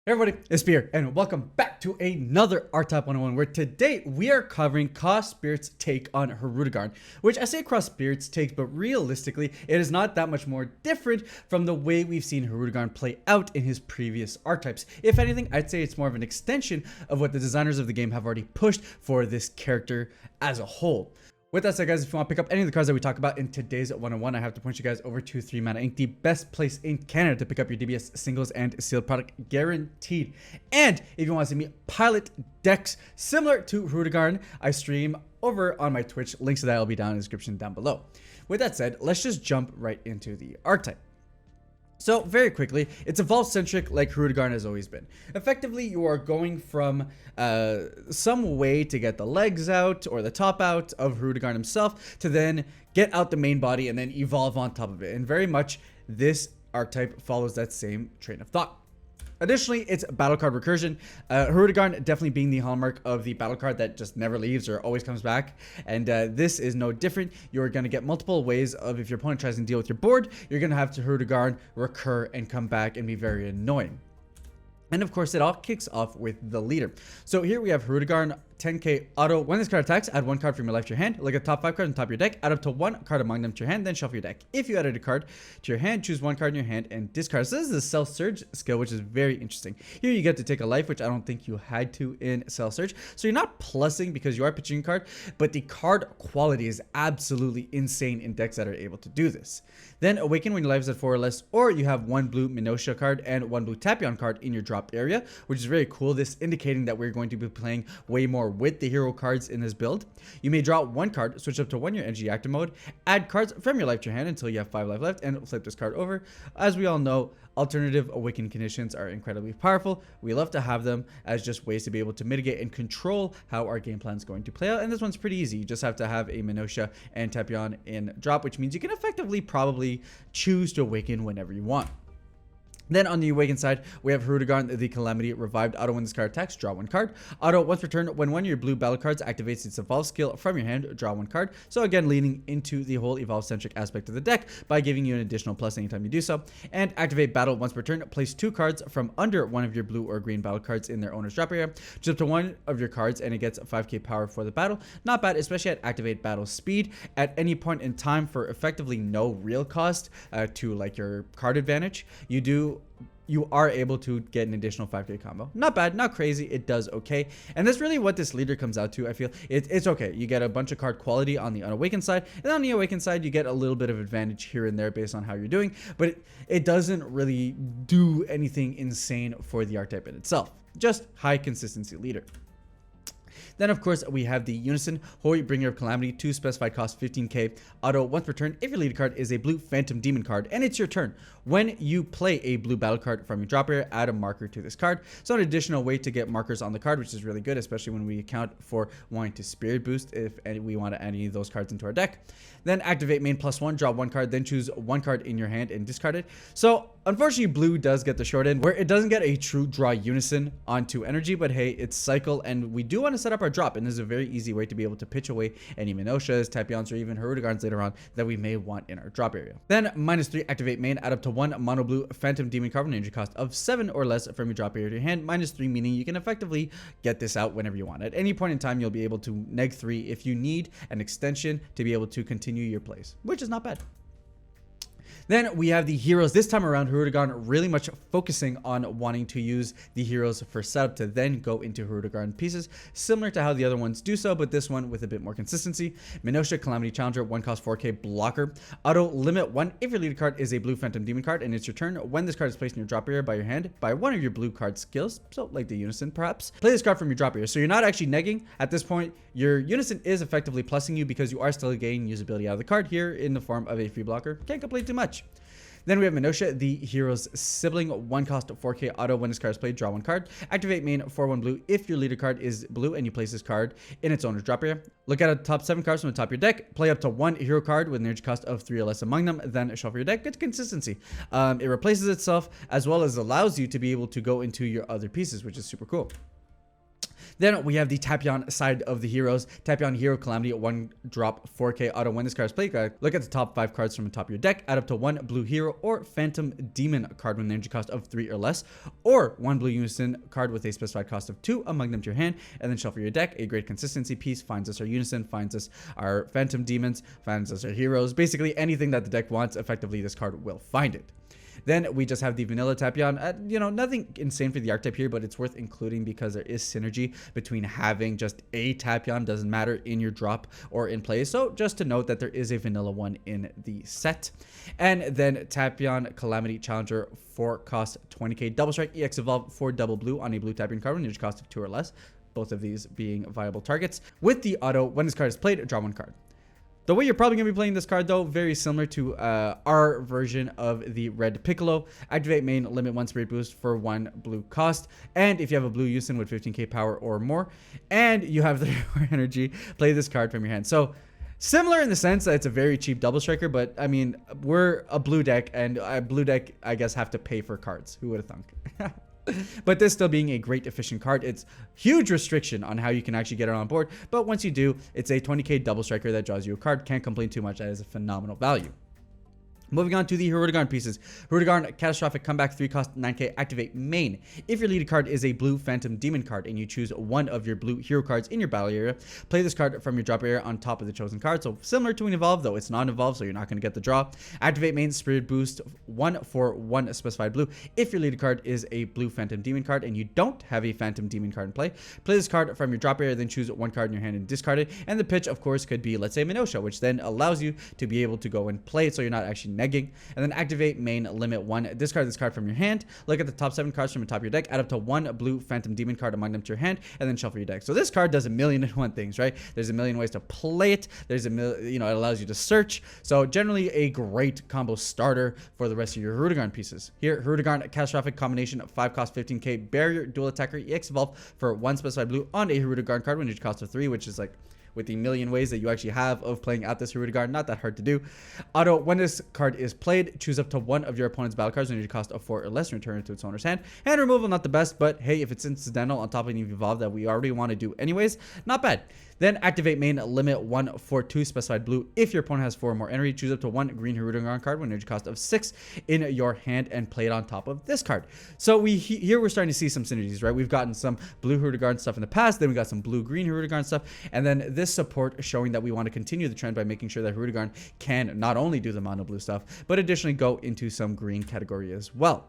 Hey everybody, it's Spear, and welcome back to another Archetype 101, where today we are covering Cross Spirit's take on Hirudegarn, which I say Cross Spirit's take, but realistically, it is not that much more different from the way we've seen Hirudegarn play out in his previous archetypes. If anything, I'd say it's more of an extension of what the designers of the game have already pushed for this character as a whole. With that said, guys, if you want to pick up any of the cards that we talk about in today's 101, I have to point you guys over to 3 Mana Inc., the best place in Canada to pick up your DBS singles and sealed product guaranteed. And if you want to see me pilot decks similar to Hirudegarn, I stream over on my Twitch. Links to that will be down in the description down below. With that said, let's just jump right into the archetype. So very quickly, it's evolve-centric like Hirudegarn has always been. Effectively, you are going from some way to get the legs out or the top out of Hirudegarn himself to then get out the main body and then evolve on top of it. And very much this archetype follows that same train of thought. Additionally, it's battle card recursion. Hirudegarn definitely being the hallmark of the battle card that just never leaves or always comes back. And this is no different. You're going to get multiple ways of, if your opponent tries to deal with your board, you're going to have to Hirudegarn recur and come back and be very annoying. And of course, it all kicks off with the leader. So here we have Hirudegarn, 10k auto. When this card attacks, add 1 card from your life to your hand. Look at the top 5 cards on top of your deck. Add up to 1 card among them to your hand, then shuffle your deck. If you added a card to your hand, choose 1 card in your hand and discard. So this is the Self Surge skill, which is very interesting. Here you get to take a life, which I don't think you had to in Self Surge. So you're not plussing because you are pitching a card, but the card quality is absolutely insane in decks that are able to do this. Then awaken when your life is at 4 or less, or you have 1 blue Minotia card and 1 blue Tapion card in your drop area, which is very cool. This indicating that we're going to be playing way more with the hero cards in this build. You may draw 1 card, switch up to 1 your energy active mode, add cards from your life to your hand until you have 5 life left, and flip this card over. As we all know, alternative awaken conditions are incredibly powerful. We love to have them as just ways to be able to mitigate and control how our game plan is going to play out. And this one's pretty easy. You just have to have a Minotia and Tapion in drop, which means you can effectively probably choose to awaken whenever you want. Then on the awaken side, we have Hirudegarn, the Calamity Revived. Auto when this card attacks, draw 1 card. Auto once per turn, when one of your blue battle cards activates its evolve skill from your hand, draw 1 card. So again, leaning into the whole evolve-centric aspect of the deck by giving you an additional plus anytime you do so. And activate battle once per turn, place 2 cards from under one of your blue or green battle cards in their owner's drop area. Choose up to 1 of your cards and it gets 5k power for the battle. Not bad, especially at activate battle speed. At any point in time for effectively no real cost to like your card advantage, you are able to get an additional 5k combo. Not bad, not crazy, it does okay. And that's really what this leader comes out to. I feel it's okay. You get a bunch of card quality on the unawakened side, and on the awakened side you get a little bit of advantage here and there based on how you're doing, but it doesn't really do anything insane for the archetype in itself. Just high consistency leader. Then, of course, we have the Unison, Holy Bringer of Calamity, 2 specified cost 15k, auto once per turn. If your leader card is a blue Phantom Demon card, and it's your turn, when you play a blue battle card from your drop area, add a marker to this card. So an additional way to get markers on the card, which is really good, especially when we account for wanting to Spirit Boost if we want to add any of those cards into our deck. Then activate main +1, draw 1 card, then choose 1 card in your hand and discard it. So unfortunately, blue does get the short end, where it doesn't get a true draw Unison onto energy, but hey, it's cycle, and we do want to set up our drop, and this is a very easy way to be able to pitch away any Minotias, Tapions, or even Hirudegarns later on that we may want in our drop area. Then -3, activate main, add up to 1 mono blue Phantom Demon card with an energy cost of 7 or less from your drop area to your hand. -3 meaning you can effectively get this out whenever you want. At any point in time, you'll be able to -3 if you need an extension to be able to continue your plays, which is not bad. Then we have the heroes. This time around, Hirudegarn really much focusing on wanting to use the heroes for setup to then go into Hirudegarn pieces, similar to how the other ones do so, but this one with a bit more consistency. Minotia Calamity Challenger, 1 cost 4k blocker. Auto limit 1 if your leader card is a blue Phantom Demon card and it's your turn. When this card is placed in your drop area by your hand by one of your blue card skills, so like the Unison perhaps, play this card from your drop area. So you're not actually negging at this point. Your Unison is effectively plussing you because you are still gaining usability out of the card here in the form of a free blocker. Can't complain too much. Then we have Minotia, the hero's sibling, 1 cost 4k auto. When this card is played, draw 1 card. Activate main 4/1 blue if your leader card is blue and you place this card in its owner's drop area. Look at the top 7 cards from the top of your deck. Play up to 1 hero card with an energy cost of 3 or less among them. Then shuffle your deck. Good consistency. It replaces itself as well as allows you to be able to go into your other pieces, which is super cool. Then we have the Tapion side of the heroes. Tapion Hero Calamity, 1-drop 4K auto. When this card is played, look at the top 5 cards from the top of your deck. Add up to 1 Blue Hero or Phantom Demon card with an energy cost of 3 or less, or 1 Blue Unison card with a specified cost of 2 among them to your hand, and then shuffle your deck. A great consistency piece finds us our Unison, finds us our Phantom Demons, finds us our heroes. Basically anything that the deck wants, effectively this card will find it. Then we just have the vanilla Tapion. You know, nothing insane for the archetype here, but it's worth including because there is synergy between having just a Tapion, doesn't matter, in your drop or in play. So just to note that there is a vanilla one in the set. And then Tapion Calamity Challenger, 4 cost 20k, double strike, EX evolve for double blue on a blue Tapion card with an energy cost of 2 or less. Both of these being viable targets. With the auto, when this card is played, draw 1 card. The way you're probably going to be playing this card, though, very similar to our version of the Red Piccolo. Activate main, limit 1 Spirit Boost for 1 blue cost. And if you have a blue Unison with 15k power or more, and you have the energy, play this card from your hand. So, similar in the sense that it's a very cheap double striker, but, I mean, we're a blue deck, and a blue deck, I guess, have to pay for cards. Who would have thunk? But this still being a great efficient card, it's huge restriction on how you can actually get it on board. But once you do, it's a 20k double striker that draws you a card. Can't complain too much. That is a phenomenal value. Moving on to the Hirudegarn pieces. Hirudegarn, Catastrophic Comeback, 3 cost 9k, activate main. If your lead card is a blue Phantom Demon card and you choose one of your blue hero cards in your battle area, play this card from your drop area on top of the chosen card. So similar to an evolve, though it's non-evolve, so you're not going to get the draw. Activate main, Spirit Boost 1 for 1 specified blue. If your lead card is a blue Phantom Demon card and you don't have a Phantom Demon card in play this card from your drop area, then choose 1 card in your hand and discard it. And the pitch, of course, could be, let's say, Minosha, which then allows you to be able to go and play it so you're not actually negging. And then activate main, limit 1, discard this card from your hand, look at the top 7 cards from the top of your deck, add up to 1 blue Phantom Demon card among them to your hand, and then shuffle your deck. So this card does a million and one things, right? There's a million ways to play it. There's a it allows you to search. So generally a great combo starter for the rest of your Hirudegarn pieces. Here, Hirudegarn, Catastrophic Combination, 5 cost 15k, barrier, dual attacker, EX evolve for 1 specified blue on a Hirudegarn card when it costs 3, which is like, with the million ways that you actually have of playing out this Hirudegarn, not that hard to do. Auto, when this card is played, choose up to 1 of your opponent's battle cards with energy cost of 4 or less and return it to its owner's hand. Hand removal, not the best, but hey, if it's incidental on top of an evolve that we already want to do anyways, not bad. Then activate main, limit 1 for 2 specified blue. If your opponent has 4 or more energy, choose up to 1 green Hirudegarn card with an energy cost of 6 in your hand and play it on top of this card. So here we're starting to see some synergies, right? We've gotten some blue Hirudegarn stuff in the past, then we got some blue-green Hirudegarn stuff, and then this support showing that we want to continue the trend by making sure that Hirudegarn can not only do the mono blue stuff, but additionally go into some green category as well.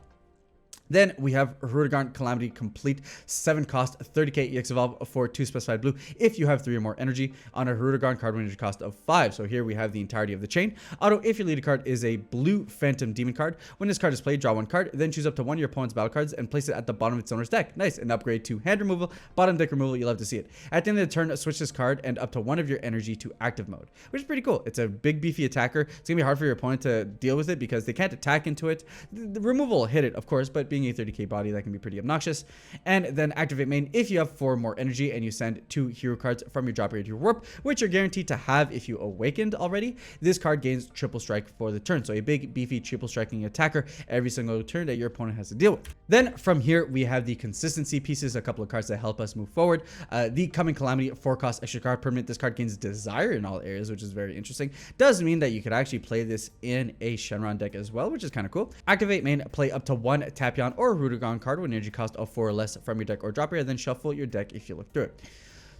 Then we have Hirudegarn Calamity Complete, 7 cost 30k, EX evolve for 2 specified blue if you have 3 or more energy on a Hirudegarn card with energy cost of 5. So here we have the entirety of the chain. Auto, if your leader card is a blue Phantom Demon card, when this card is played, draw 1 card, then choose up to 1 of your opponent's battle cards and place it at the bottom of its owner's deck. Nice, an upgrade to hand removal, bottom deck removal, you love to see it. At the end of the turn, switch this card and up to 1 of your energy to active mode, which is pretty cool. It's a big beefy attacker. It's gonna be hard for your opponent to deal with it because they can't attack into it. The removal will hit it, of course, but being a 30k body, that can be pretty obnoxious. And then activate main if you have 4 more energy and you send 2 hero cards from your drop area to your warp, which you're guaranteed to have if you awakened already. This card gains triple strike for the turn, so a big beefy triple striking attacker every single turn that your opponent has to deal with. Then from here we have the consistency pieces, a couple of cards that help us move forward. The Coming Calamity, 4 cost extra card permanent. This card gains desire in all areas, which is very interesting. Does mean that you could actually play this in a Shenron deck as well, which is kind of cool. Activate main, play up to 1 Tapion or Hirudegarn card with energy cost of 4 or less from your deck or drop area, then shuffle your deck if you look through it.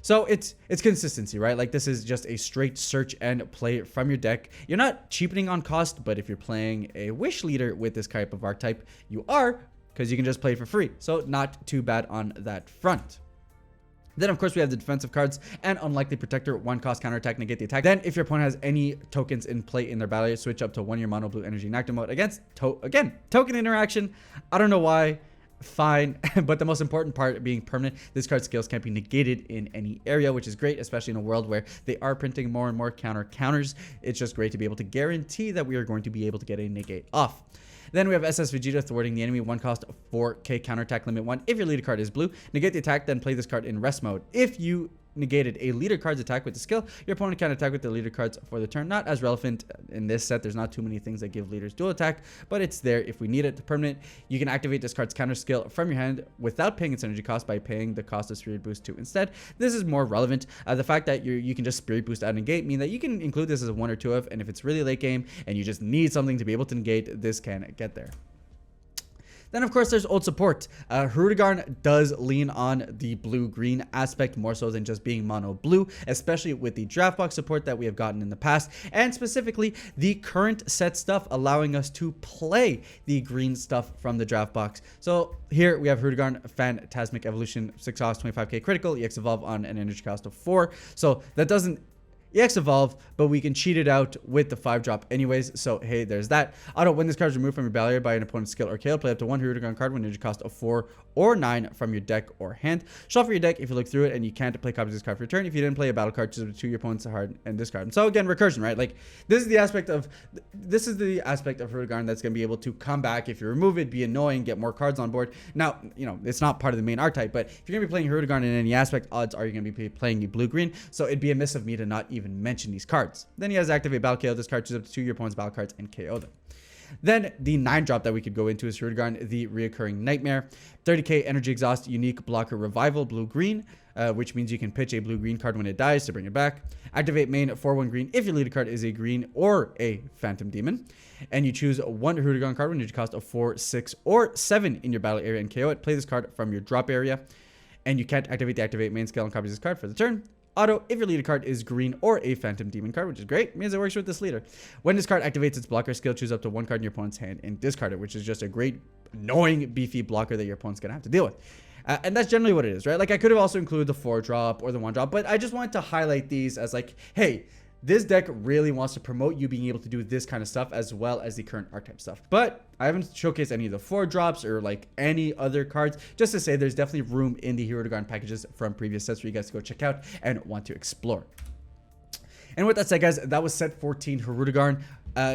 So it's consistency, right? Like this is just a straight search and play from your deck. You're not cheapening on cost, but if you're playing a wish leader with this type of archetype, you are, because you can just play it for free. So not too bad on that front. Then, of course, we have the defensive cards and Unlikely Protector, 1 cost counterattack, negate the attack. Then, if your opponent has any tokens in play in their battle area, switch up to 1 your mono blue energy in active mode. Against again, token interaction. I don't know why. Fine, but the most important part being permanent, this card's skills can't be negated in any area, which is great, especially in a world where they are printing more and more counters. It's just great to be able to guarantee that we are going to be able to get a negate off. Then we have SS Vegeta, thwarting the enemy, 1 cost 4k counterattack, limit 1. If your leader card is blue, negate the attack, then play this card in rest mode. If you negated a leader card's attack with the skill, your opponent can attack with the leader cards for the turn. Not as relevant in this set. There's not too many things that give leaders dual attack, but it's there if we need it. Permanent, you can activate this card's counter skill from your hand without paying its energy cost by paying the cost of Spirit Boost 2 instead. This is more relevant. The fact that you can just Spirit Boost out in gate mean that you can include this as a 1 or 2 of, and if it's really late game and you just need something to be able to negate, this can get there. Then, of course, there's old support. Hirudegarn does lean on the blue-green aspect more so than just being mono-blue, especially with the draft box support that we have gotten in the past, and specifically the current set stuff allowing us to play the green stuff from the draft box. So here we have Hirudegarn, Phantasmic Evolution, 6 cost, 25k critical, EX Evolve on an energy cost of 4. So that doesn't EX Evolve, but we can cheat it out with the 5-drop anyways, so hey, there's that. Auto, when this card is removed from your battle area by an opponent's skill or KO, play up to 1 Hirudegarn card with an energy cost of 4 or 9 from your deck or hand. Shuffle your deck if you look through it and you can't play copies of this card for your turn. If you didn't play a battle card, choose your opponent's card and discard. And so again, recursion, right? Like this is the aspect of Hirudegarn that's going to be able to come back if you remove it, be annoying, get more cards on board. Now, you know, it's not part of the main archetype, but if you're going to be playing Hirudegarn in any aspect, odds are you're going to be playing the blue-green, so it'd be amiss of me to not even mention these cards. Then he has activate battle KO. This card chooses up to 2 your opponent's battle cards and KO them. Then the 9-drop that we could go into is Hirudegarn, the Reoccurring Nightmare. 30k energy exhaust, unique blocker revival, blue-green, which means you can pitch a blue-green card when it dies to bring it back. Activate main 4/1 green if your leader card is a green or a phantom demon. And you choose 1 Hirudegarn card with energy cost of 4, 6, or 7 in your battle area and KO it. Play this card from your drop area. And you can't activate the activate main skill and copy this card for the turn. Auto, if your leader card is green or a phantom demon card, which is great, means it works with this leader. When this card activates its blocker skill, choose up to 1 card in your opponent's hand and discard it, which is just a great, annoying, beefy blocker that your opponent's going to have to deal with. And that's generally what it is, right? Like I could have also included the 4-drop or the 1-drop, but I just wanted to highlight these as like, hey, this deck really wants to promote you being able to do this kind of stuff as well as the current archetype stuff. But I haven't showcased any of the 4-drops or like any other cards. Just to say there's definitely room in the Hirudegarn packages from previous sets for you guys to go check out and want to explore. And with that said, guys, that was set 14 Hirudegarn.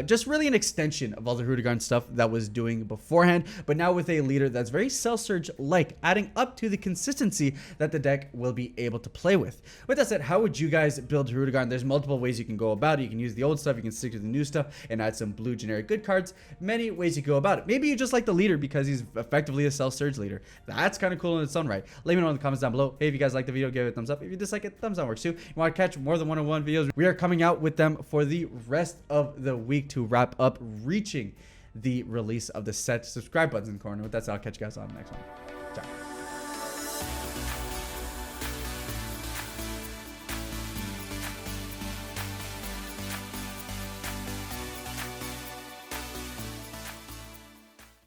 Just really an extension of all the Hirudegarn stuff that was doing beforehand, but now with a leader that's very Cell Surge-like, adding up to the consistency that the deck will be able to play with. With that said, how would you guys build Hirudegarn? There's multiple ways you can go about it. You can use the old stuff, you can stick to the new stuff, and add some blue generic good cards. Many ways you go about it. Maybe you just like the leader because he's effectively a Cell Surge leader. That's kind of cool in its own right. Let me know in the comments down below. Hey, if you guys like the video, give it a thumbs up. If you dislike it, thumbs down works too. You want to catch more than one-on-one videos, we are coming out with them for the rest of the week to wrap up reaching the release of the set. Subscribe button's in the corner. With that said, I'll catch you guys on the next one. Ciao.